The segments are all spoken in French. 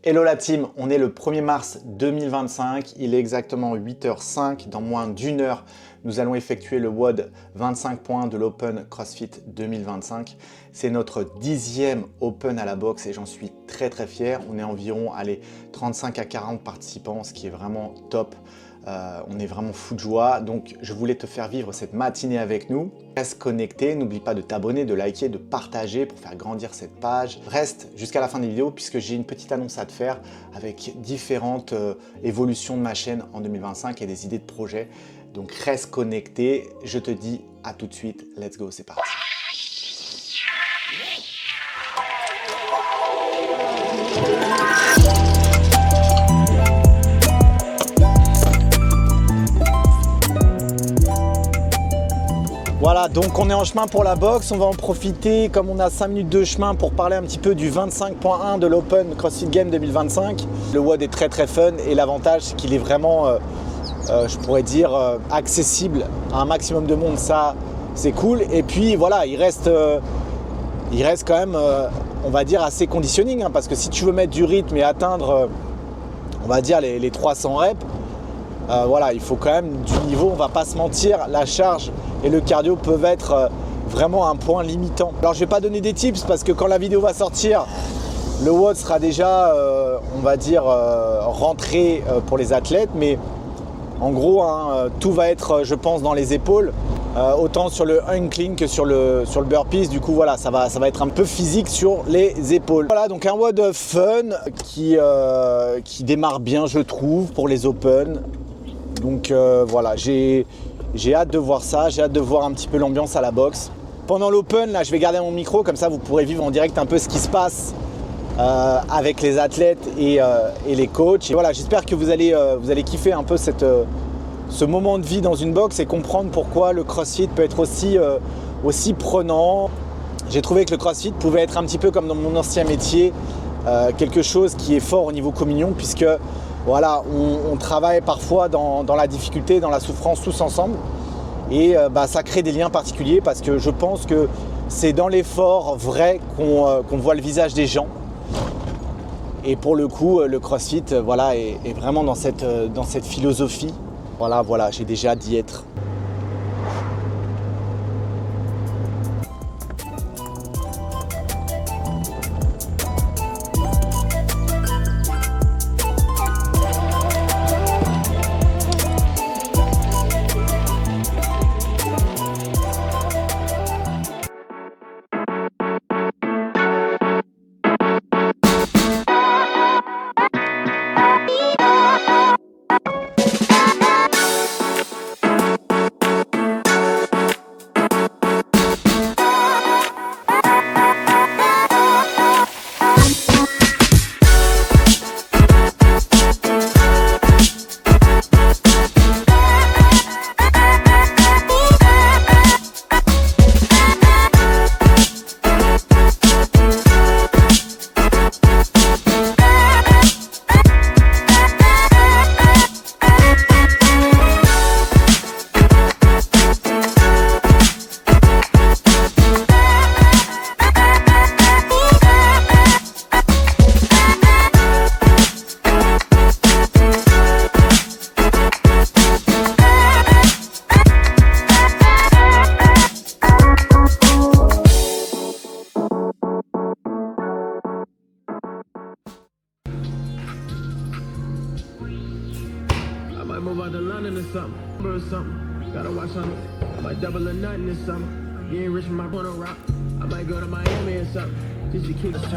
Hello la team, on est le 1er mars 2025, il est exactement 8h05, dans moins d'une heure, nous allons effectuer le WOD 25 points de l'Open CrossFit 2025. C'est notre 10e Open à la boxe et j'en suis très fier. On est environ 35 à 40 participants, ce qui est vraiment top. On est vraiment fou de joie, donc je voulais te faire vivre cette matinée avec nous. Reste connecté, n'oublie pas de t'abonner, de liker, de partager pour faire grandir cette page. Reste jusqu'à la fin des vidéos puisque j'ai une petite annonce à te faire avec différentes évolutions de ma chaîne en 2025 et des idées de projets. Donc reste connecté, je te dis à tout de suite, let's go, c'est parti. Voilà, donc on est en chemin pour la boxe, on va en profiter comme on a 5 minutes de chemin pour parler un petit peu du 25.1 de l'Open CrossFit Games 2025. Le WOD est très fun et l'avantage c'est qu'il est vraiment, je pourrais dire, accessible à un maximum de monde, ça c'est cool. Et puis voilà, il reste quand même, on va dire, assez conditioning, hein, parce que si tu veux mettre du rythme et atteindre, on va dire, les 300 reps, voilà, il faut quand même du niveau, on va pas se mentir, la charge et le cardio peuvent être vraiment un point limitant. Alors je vais pas donner des tips parce que quand la vidéo va sortir, le WOD sera déjà, on va dire, rentré pour les athlètes, mais en gros, hein, tout va être, je pense, dans les épaules, autant sur le incline que sur le burpees. Du coup, voilà, ça va être un peu physique sur les épaules. Voilà, donc un WOD fun qui démarre bien, je trouve, pour les Open. Donc voilà, j'ai hâte de voir ça, j'ai hâte de voir un petit peu l'ambiance à la boxe. Pendant l'Open, là, je vais garder mon micro, comme ça vous pourrez vivre en direct un peu ce qui se passe avec les athlètes et les coachs. Et voilà, j'espère que vous allez kiffer un peu ce moment de vie dans une boxe et comprendre pourquoi le CrossFit peut être aussi prenant. J'ai trouvé que le CrossFit pouvait être un petit peu comme dans mon ancien métier, quelque chose qui est fort au niveau communion, puisque voilà, on travaille parfois dans la difficulté, dans la souffrance tous ensemble. Et ça crée des liens particuliers parce que je pense que c'est dans l'effort vrai qu'on voit le visage des gens. Et pour le coup, le CrossFit voilà, est vraiment dans cette philosophie. Voilà, j'ai déjà hâte d'y être.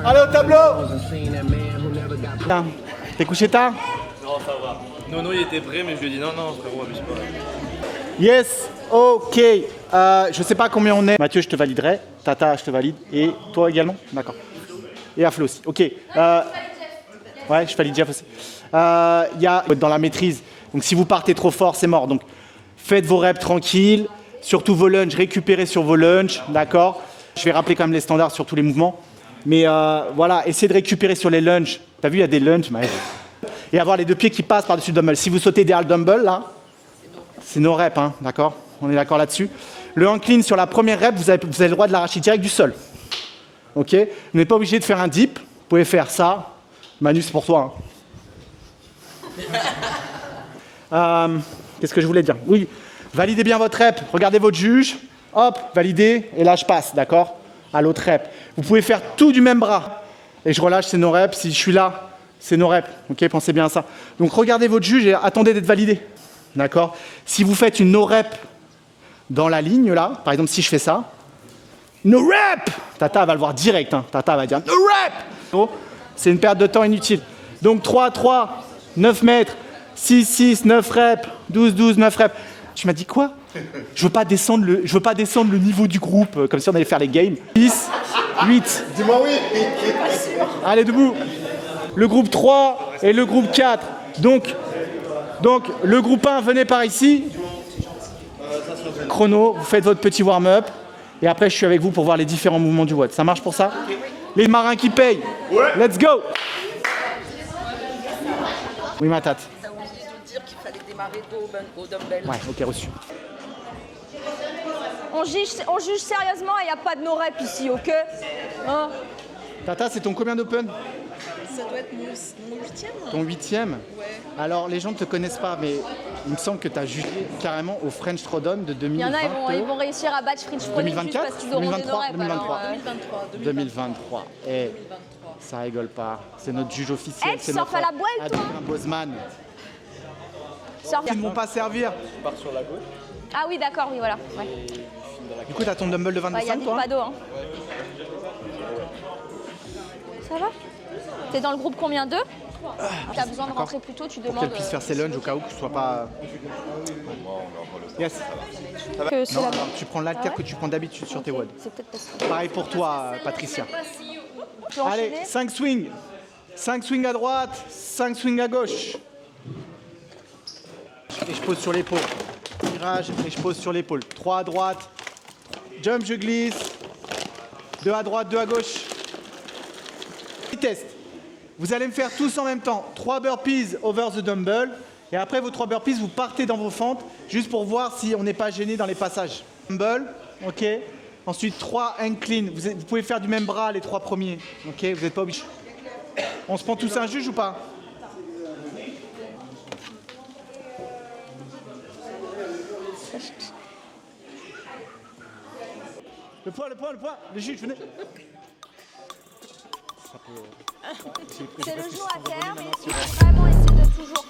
Allez au tableau. T'es couché tard? Non, ça va. Nono il était prêt mais je lui ai dit non frérot abuse pas. Yes, ok. Je sais pas combien on est. Mathieu, je te validerai. Tata, je te valide. Et toi également? D'accord. Et Aflo aussi. Ok. Ouais, je valide Jeff aussi. Il y a dans la maîtrise. Donc si vous partez trop fort, c'est mort. Donc faites vos reps tranquilles. Surtout vos lunges, récupérez sur vos lunges. D'accord? Je vais rappeler quand même les standards sur tous les mouvements. Mais voilà, essayez de récupérer sur les lunges. T'as vu, il y a des lunges. Et avoir les deux pieds qui passent par-dessus le dumbbell. Si vous sautez derrière le dumbbell, là, c'est nos reps, hein, d'accord? On est d'accord là-dessus. Le incline sur la première rep, vous avez le droit de l'arracher direct du sol. Ok? Vous n'êtes pas obligé de faire un dip. Vous pouvez faire ça, Manu, c'est pour toi. Hein. Qu'est-ce que je voulais dire? Oui, validez bien votre rep. Regardez votre juge. Hop, validez. Et là, je passe, d'accord? À l'autre rep. Vous pouvez faire tout du même bras. Et je relâche, c'est nos reps. Si je suis là, c'est nos reps. Ok, pensez bien à ça. Donc, regardez votre juge et attendez d'être validé. D'accord? Si vous faites une no rep dans la ligne, là, par exemple, si je fais ça, no rep! Tata va le voir direct. Hein. Tata va dire no rep! Oh, c'est une perte de temps inutile. Donc, 3, 3, 9 mètres, 6, 6, 9 reps, 12, 12, 9 reps. Tu m'as dit quoi? Je veux pas descendre le niveau du groupe, comme si on allait faire les games. 10, 8. Dis-moi oui. Allez, debout. Le groupe 3 et le groupe 4. Donc le groupe 1, venez par ici. Chrono, vous faites votre petit warm-up. Et après, je suis avec vous pour voir les différents mouvements du WOD. Ça marche pour ça? Les marins qui payent. Ouais. Let's go. Oui, ma tante. T'as oublié de dire qu'il fallait démarrer dos au dumbbell. Ouais, ok, reçu. On juge sérieusement et il n'y a pas de no-rep ici, ok? Hein? Tata, c'est ton combien d'open? Ça doit être mon 8e. Ton 8e? Ouais. Alors, les gens ne te connaissent pas, mais il me semble que tu as jugé carrément au French Throwdown de Il y 2020. en a, ils vont réussir à battre French Froning juste 2024, parce qu'ils auront des 2023, no-rep. Alors, 2023. Et ça rigole pas. C'est notre juge officiel. Eh, tu c'est surfes notre à la voile, toi? Adrien Bosman. Sors. Ils ne vont pas servir. Ah oui, d'accord, oui, voilà. Ouais. Du coup, tu as ton dumbbell de Il y a 25, des toi? pados. Hein. Ça va? T'es dans le groupe combien? 2? T'as besoin de rentrer plus tôt, tu Pour demandes. qu'elle puisse faire ses lunges au cas où que je sois pas. Yes. Que c'est Non, la- non, tu prends l'alter Ah ouais que tu prends d'habitude sur tes WOD. C'est peut-être parce que. Pareil pour toi, Patricia. Tu peux Allez, enchaîner. 5 swings. 5 swings à droite, 5 swings à gauche. Et je pose sur l'épaule. Tirage et je pose sur l'épaule. 3 à droite. Jump, je glisse. 2 à droite, 2 à gauche. Petit test. Vous allez me faire tous en même temps 3 burpees over the dumbbell. Et après vos 3 burpees, vous partez dans vos fentes juste pour voir si on n'est pas gêné dans les passages. Dumbbell, ok. Ensuite 3 incline. Vous pouvez faire du même bras les 3 premiers. Ok, vous n'êtes pas obligé. On se prend tous un juge ou pas? Le point, le juge, venez. C'est le jour à terre, mais il faut vraiment essayer de toujours.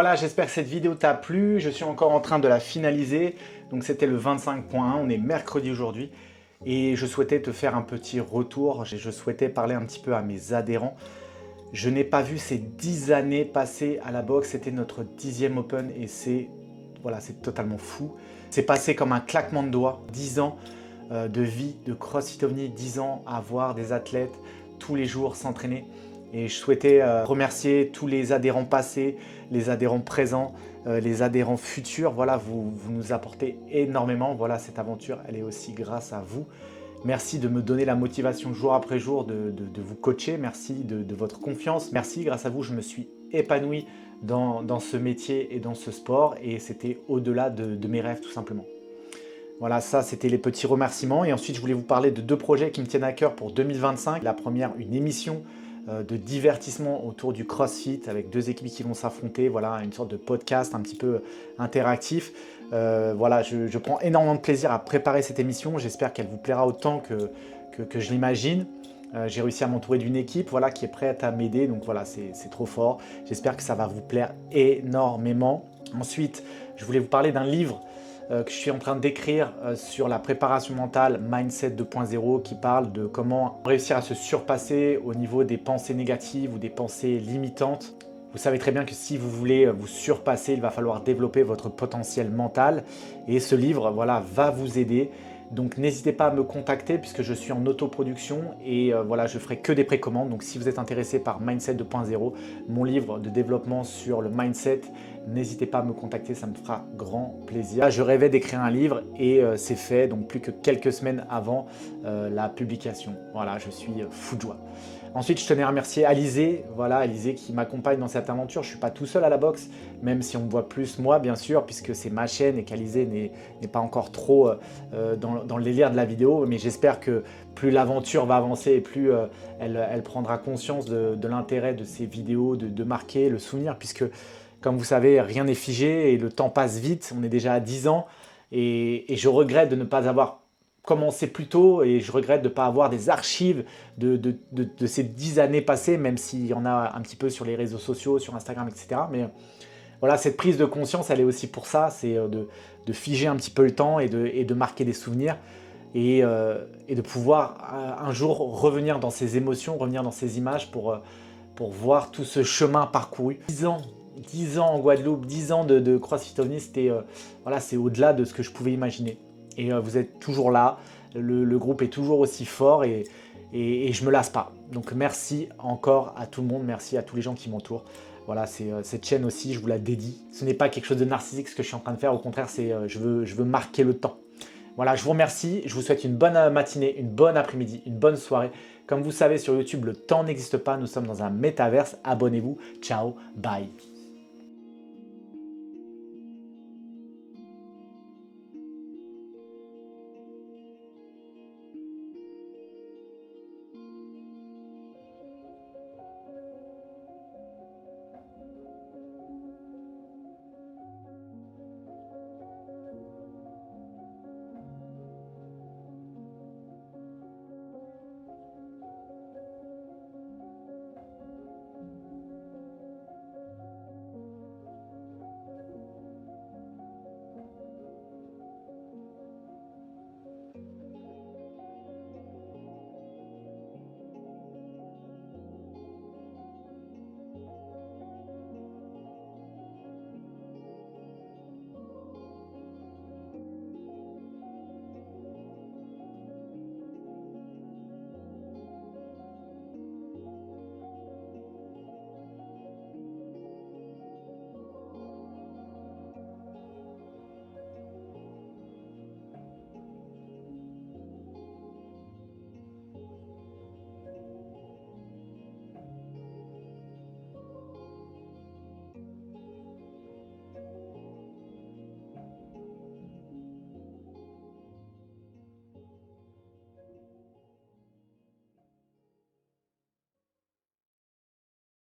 Voilà, j'espère que cette vidéo t'a plu. Je suis encore en train de la finaliser. Donc c'était le 25.1, on est mercredi aujourd'hui. Et je souhaitais te faire un petit retour. Je souhaitais parler un petit peu à mes adhérents. Je n'ai pas vu ces 10 années passer à la boxe. C'était notre 10e Open et c'est totalement fou. C'est passé comme un claquement de doigts. 10 ans de vie de CrossFit OVNI, 10 ans à voir des athlètes tous les jours s'entraîner. Et je souhaitais remercier tous les adhérents passés, les adhérents présents, les adhérents futurs. Voilà, vous nous apportez énormément. Voilà, cette aventure, elle est aussi grâce à vous. Merci de me donner la motivation jour après jour de vous coacher. Merci de votre confiance. Merci, grâce à vous, je me suis épanoui dans ce métier et dans ce sport. Et c'était au-delà de mes rêves, tout simplement. Voilà, ça, c'était les petits remerciements. Et ensuite, je voulais vous parler de 2 projets qui me tiennent à cœur pour 2025. La première, une émission de divertissement autour du CrossFit avec 2 équipes qui vont s'affronter. Voilà, une sorte de podcast un petit peu interactif. Voilà, je prends énormément de plaisir à préparer cette émission. J'espère qu'elle vous plaira autant que je l'imagine. J'ai réussi à m'entourer d'une équipe voilà, qui est prête à m'aider. Donc voilà, c'est trop fort. J'espère que ça va vous plaire énormément. Ensuite, je voulais vous parler d'un livre que je suis en train d'écrire sur la préparation mentale Mindset 2.0 qui parle de comment réussir à se surpasser au niveau des pensées négatives ou des pensées limitantes. Vous savez très bien que si vous voulez vous surpasser, il va falloir développer votre potentiel mental et ce livre voilà, va vous aider. Donc n'hésitez pas à me contacter puisque je suis en autoproduction et voilà, je ferai que des précommandes. Donc si vous êtes intéressé par Mindset 2.0, mon livre de développement sur le mindset, n'hésitez pas à me contacter, ça me fera grand plaisir. Là, je rêvais d'écrire un livre et c'est fait, donc plus que quelques semaines avant la publication. Voilà, je suis fou de joie. Ensuite, je tenais à remercier Alizé, voilà, Alizé qui m'accompagne dans cette aventure. Je ne suis pas tout seul à la boxe, même si on me voit plus moi, bien sûr, puisque c'est ma chaîne et qu'Alizé n'est pas encore trop dans le délire de la vidéo. Mais j'espère que plus l'aventure va avancer et plus elle prendra conscience de l'intérêt de ces vidéos, de marquer le souvenir, puisque, comme vous savez, rien n'est figé et le temps passe vite. On est déjà à 10 ans et je regrette de ne pas avoir commencé plus tôt et je regrette de ne pas avoir des archives de ces 10 années passées, même s'il y en a un petit peu sur les réseaux sociaux, sur Instagram, etc. Mais voilà, cette prise de conscience, elle est aussi pour ça, c'est de figer un petit peu le temps et de marquer des souvenirs et de pouvoir un jour revenir dans ces émotions, revenir dans ces images pour voir tout ce chemin parcouru. 10 ans en Guadeloupe, 10 ans de CrossFit OVNI, voilà, c'est au-delà de ce que je pouvais imaginer. Et vous êtes toujours là, le groupe est toujours aussi fort et je ne me lasse pas. Donc merci encore à tout le monde, merci à tous les gens qui m'entourent. Voilà, cette chaîne aussi, je vous la dédie. Ce n'est pas quelque chose de narcissique ce que je suis en train de faire, au contraire, je veux marquer le temps. Voilà, je vous remercie, je vous souhaite une bonne matinée, une bonne après-midi, une bonne soirée. Comme vous savez, sur YouTube, le temps n'existe pas, nous sommes dans un métaverse. Abonnez-vous, ciao, bye.